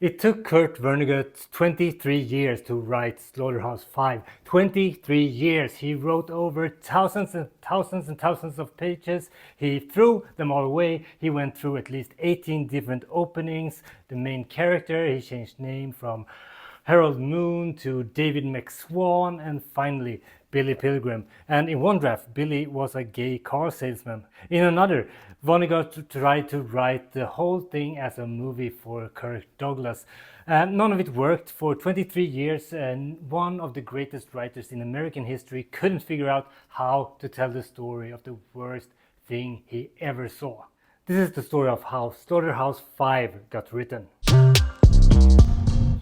It took Kurt Vonnegut 23 years to write Slaughterhouse Five. 23 years! He wrote over thousands and thousands and thousands of pages. He threw them all away. He went through at least 18 different openings. The main character, he changed name from Harold Moon to David McSwan, and finally Billy Pilgrim. And in one draft, Billy was a gay car salesman. In another, Vonnegut tried to write the whole thing as a movie for Kirk Douglas. None of it worked. For 23 years, and one of the greatest writers in American history couldn't figure out how to tell the story of the worst thing he ever saw. This is the story of how Slaughterhouse Five got written.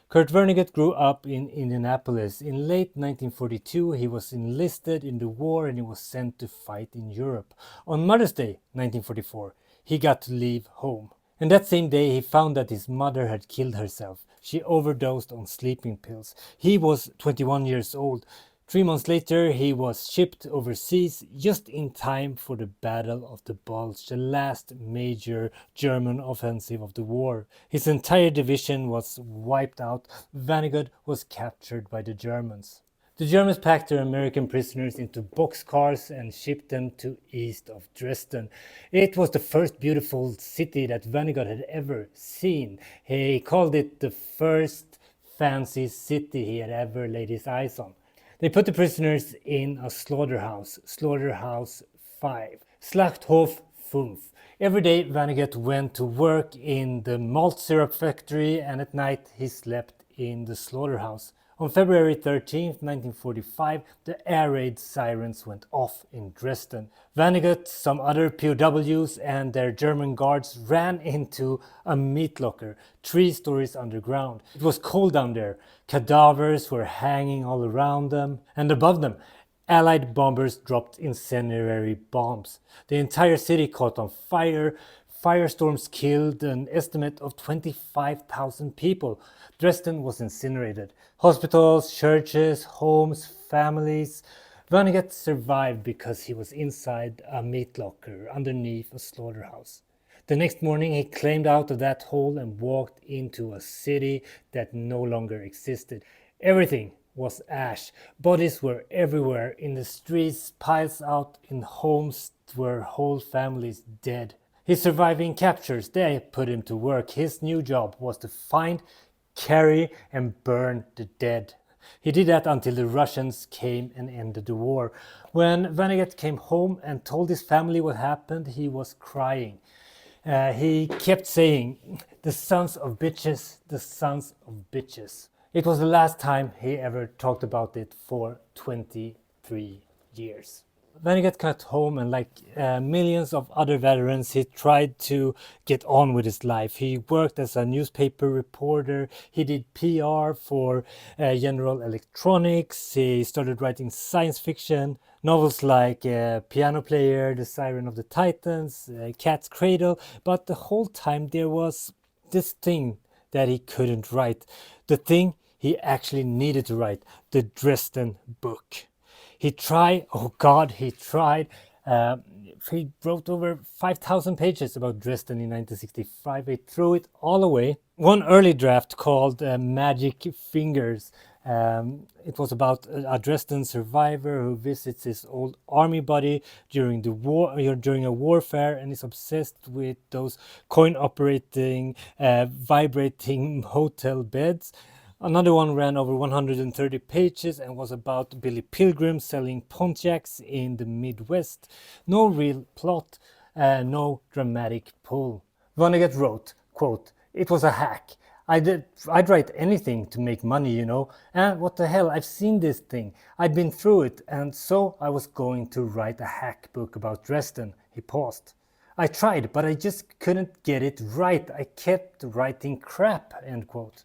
Kurt Vonnegut grew up in Indianapolis. In late 1942, he was enlisted in the war and he was sent to fight in Europe. On Mother's Day, 1944, he got to leave home. And that same day, he found that his mother had killed herself. She overdosed on sleeping pills. He was 21 years old. 3 months later, he was shipped overseas just in time for the Battle of the Bulge, the last major German offensive of the war. His entire division was wiped out. Vonnegut was captured by the Germans. The Germans packed their American prisoners into boxcars and shipped them to east of Dresden. It was the first beautiful city that Vonnegut had ever seen. He called it the first fancy city he had ever laid his eyes on. They put the prisoners in a slaughterhouse, Slaughterhouse Five, Schlachthof fünf. Every day Vonnegut went to work in the malt syrup factory, and at night he slept in the slaughterhouse. On February 13, 1945, the air raid sirens went off in Dresden. Vonnegut, some other POWs and their German guards ran into a meat locker 3 stories underground. It was cold down there. Cadavers were hanging all around them, and above them, Allied bombers dropped incendiary bombs. The entire city caught on fire. Firestorms killed an estimate of 25,000 people. Dresden was incinerated. Hospitals, churches, homes, families. Vonnegut survived because he was inside a meat locker underneath a slaughterhouse. The next morning he climbed out of that hole and walked into a city that no longer existed. Everything was ash. Bodies were everywhere in the streets, piles out in homes were whole families dead. His surviving captors, they put him to work. His new job was to find, carry and burn the dead. He did that until the Russians came and ended the war. When Vonnegut came home and told his family what happened, he was crying. He kept saying, "The sons of bitches, the sons of bitches." It was the last time he ever talked about it for 23 years. Vonnegut got home, and like millions of other veterans, he tried to get on with his life. He worked as a newspaper reporter. He did PR for General Electronics. He started writing science fiction novels like Piano Player, The Siren of the Titans, Cat's Cradle. But the whole time there was this thing that he couldn't write. The thing he actually needed to write, the Dresden book. He tried, oh God, he tried. He wrote over 5,000 pages about Dresden in 1965. He threw it all away. One early draft called Magic Fingers. It was about a Dresden survivor who visits his old army buddy during the war, during a warfare, and is obsessed with those coin-operating, vibrating hotel beds. Another one ran over 130 pages and was about Billy Pilgrim selling Pontiacs in the Midwest. No real plot, no dramatic pull. Vonnegut wrote, quote, "It was a hack. I'd write anything to make money, you know. And what the hell, I've seen this thing. I'd been through it, and so I was going to write a hack book about Dresden." He paused. "I tried, but I just couldn't get it right. I kept writing crap," end quote.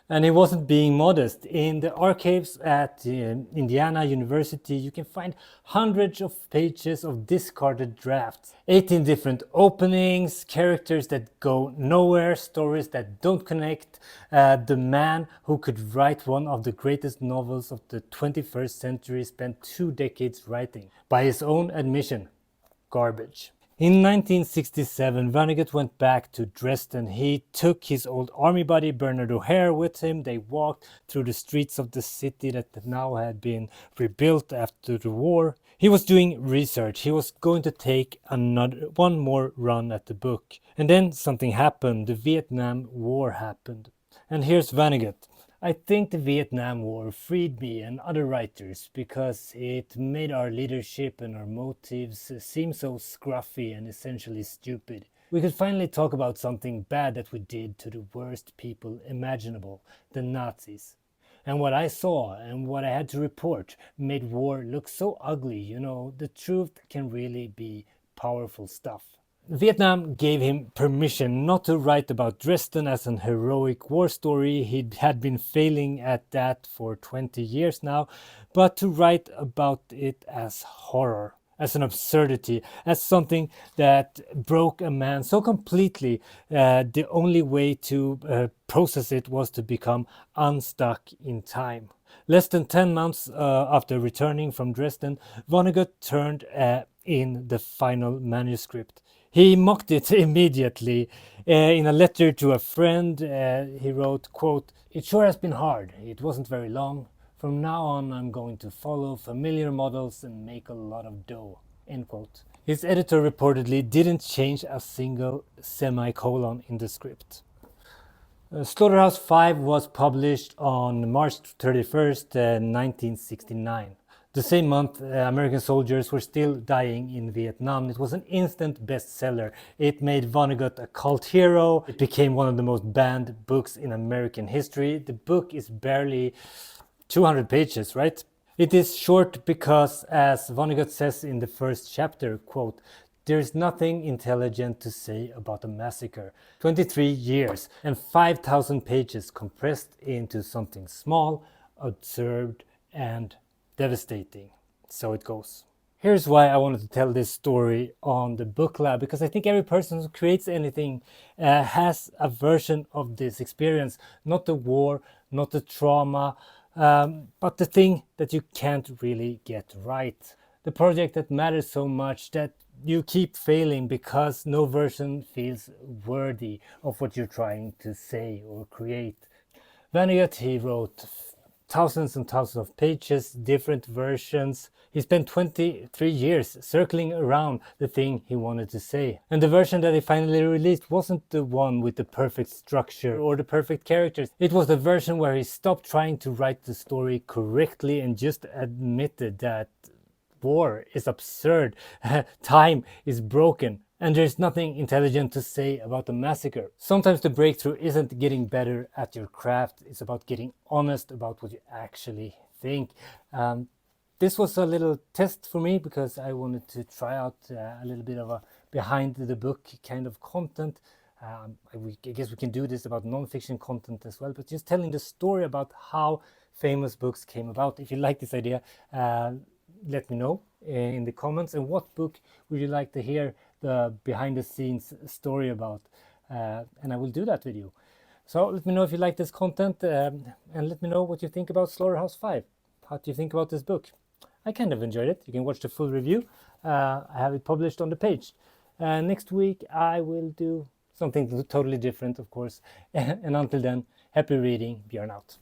And he wasn't being modest. In the archives at Indiana University, you can find hundreds of pages of discarded drafts. 18 different openings, characters that go nowhere, stories that don't connect. The man who could write one of the greatest novels of the 21st century spent 2 decades writing. By his own admission, garbage. In 1967, Vonnegut went back to Dresden. He took his old army buddy Bernard O'Hare with him. They walked through the streets of the city that now had been rebuilt after the war. He was doing research. He was going to take one more run at the book. And then something happened. The Vietnam War happened. And here's Vonnegut. I think the Vietnam War freed me and other writers because it made our leadership and our motives seem so scruffy and essentially stupid. We could finally talk about something bad that we did to the worst people imaginable, the Nazis. And what I saw and what I had to report made war look so ugly. You know, the truth can really be powerful stuff. Vietnam gave him permission not to write about Dresden as an heroic war story. He had been failing at that for 20 years now, but to write about it as horror, as an absurdity, as something that broke a man so completely. The only way to process it was to become unstuck in time. Less than 10 months after returning from Dresden, Vonnegut turned in the final manuscript. He mocked it immediately. In a letter to a friend, he wrote, quote, "It sure has been hard. It wasn't very long. From now on, I'm going to follow familiar models and make a lot of dough," end quote. His editor reportedly didn't change a single semicolon in the script. Slaughterhouse Five was published on March 31st, 1969. The same month, American soldiers were still dying in Vietnam. It was an instant bestseller. It made Vonnegut a cult hero. It became one of the most banned books in American history. The book is barely 200 pages, right? It is short because, as Vonnegut says in the first chapter, quote, "There's nothing intelligent to say about the massacre. 23 years and 5,000 pages compressed into something small, absurd, and devastating." So it goes. Here's why I wanted to tell this story on the BookLab, because I think every person who creates anything has a version of this experience. Not the war, not the trauma, but the thing that you can't really get right. The project that matters so much that you keep failing because no version feels worthy of what you're trying to say or create. Vonnegut, he wrote thousands and thousands of pages, different versions. He spent 23 years circling around the thing he wanted to say. And the version that he finally released wasn't the one with the perfect structure or the perfect characters. It was the version where he stopped trying to write the story correctly and just admitted that war is absurd, time is broken, and there's nothing intelligent to say about the massacre. Sometimes the breakthrough isn't getting better at your craft, it's about getting honest about what you actually think. This was a little test for me because I wanted to try out a little bit of a behind the book kind of content. I guess we can do this about non-fiction content as well, but just telling the story about how famous books came about. If you like this idea, let me know in the comments. And what book would you like to hear the behind the scenes story about? And I will do that video. So let me know if you like this content, and let me know what you think about Slaughterhouse 5. How do you think about this book? I kind of enjoyed it. You can watch the full review. I have it published on the page. Next week I will do something totally different, of course. And until then, happy reading. Björn out.